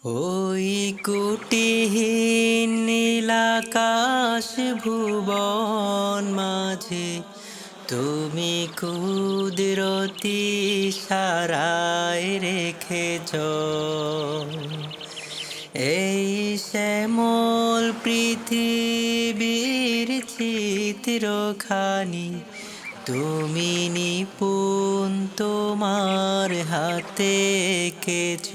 ওই কুটিহীন নীলাকাশ ভুবন মাঝে তুমি কুদরতি সারায় রেখেছ এই শ্যামল পৃথিবীর চিত্রখানি। তুমি নিপুণ তোমার হাতে এঁকেছ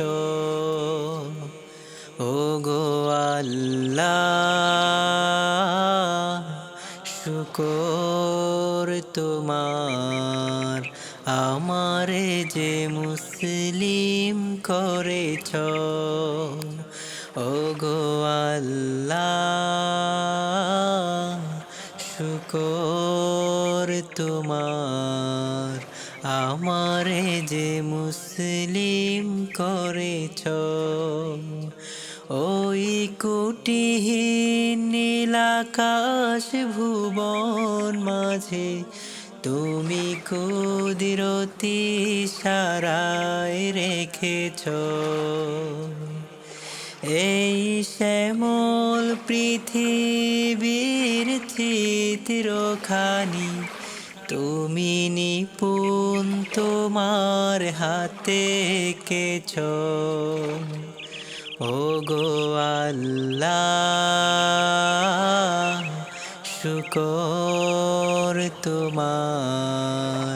ওগো আল্লাহ, শুকর তোমার আমারে যে মুসলিম করেছ ওগো আল্লাহ, শুকর তোমার আমারে যে মুসলিম করেছ। ওই কুটিহীন নীলাকাশ ভুবন মাঝে তুমি কুদরতি সারায় রেখেছ এই শ্যামল পৃথিবীর চিত্রখানি। তুমি নিপুণ তোমার হাতে এঁকেছ ওগো আল্লাহ, শুকর তোমার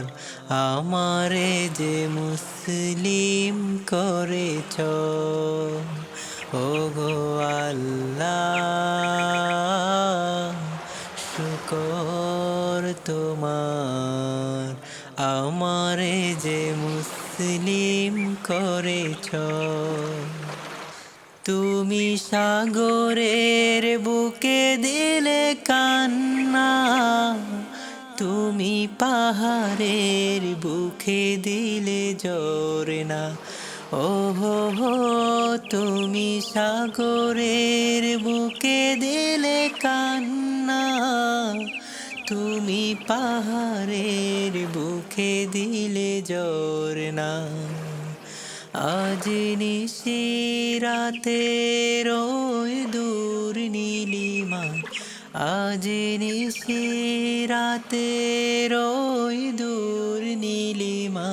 আমারে যে মুসলিম করেছ ওগো আল্লাহ, শুকর তোমার আমারে যে মুসলিম করেছ। তুমি সাগরের বুকে দিলে কান্না, তুমি পাহাড়ের বুকে দিলে ঝরনা। ওহো হো, তুমি সাগরের বুকে দিলে কান্না, তুমি পাহাড়ের বুকে দিলে ঝরনা। আজ নিশিরাতে রোয় দূর নীলিমা, আজ নিশিরাতে রোয় দূর নীলিমা।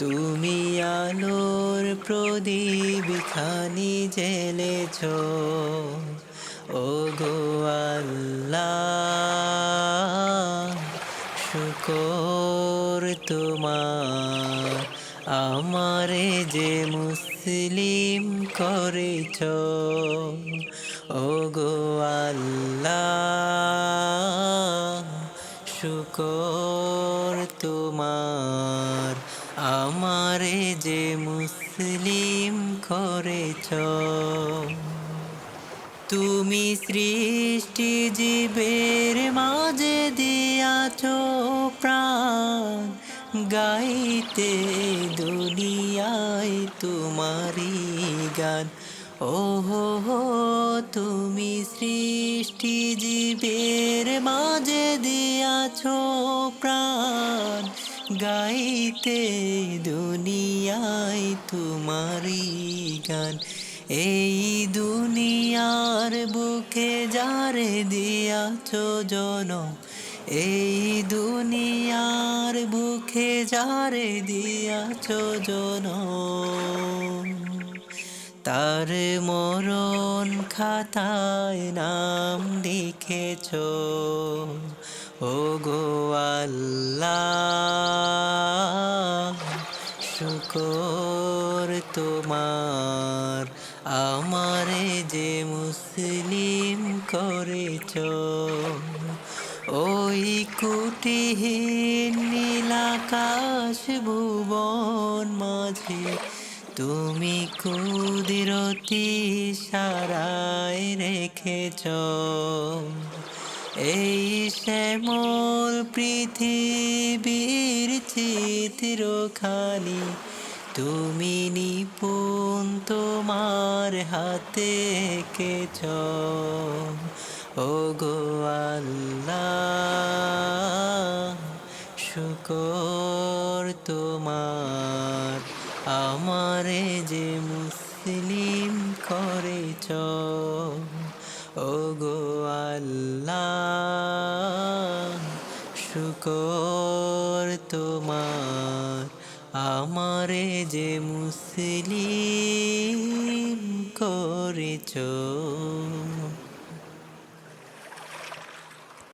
তুমি আলোর প্রদীপ খানি জ্বেলেছ ওগো আল্লাহ, শুকর তোমার আমারে যে মুসলিম করেছ ওগো আল্লাহ, শুকর তোমার আমারে যে মুসলিম করেছ। তুমি সৃষ্টি জীবের মাঝে দিয়াছ প্রাণ, গাইতে দুনিয়ায় তোমারি গান। ওহো হো, তুমি সৃষ্টি জীবের মাঝে দিয়াছ প্রাণ, গাইতে দুনিয়ায় তোমারি গান। এই দুনিয়ার বুকে যারে দিয়াছ জনম, এই দুনিয়ার বুকে যারে দিয়াছ জনম, তার মরণ খাতায় নাম লিখেছ ওগো আল্লাহ, শুকর তোমার আমারে যে মুসলিম করেছ। ওই কুটিহীন নীলাকাশ ভুবন মাঝে তুমি কুদরতি সারায় রেখেছ এই শ্যামল পৃথিবীর চিত্রখানি। তুমি নিপুণ তোমার হাতে এঁকেছ ওগো আল্লাহ, শুকর তোমার আমার আমারে যে মুসলিম করেছ ও গো আল্লাহ শুকর তোমার আমারে যে মুসলিম করেছ।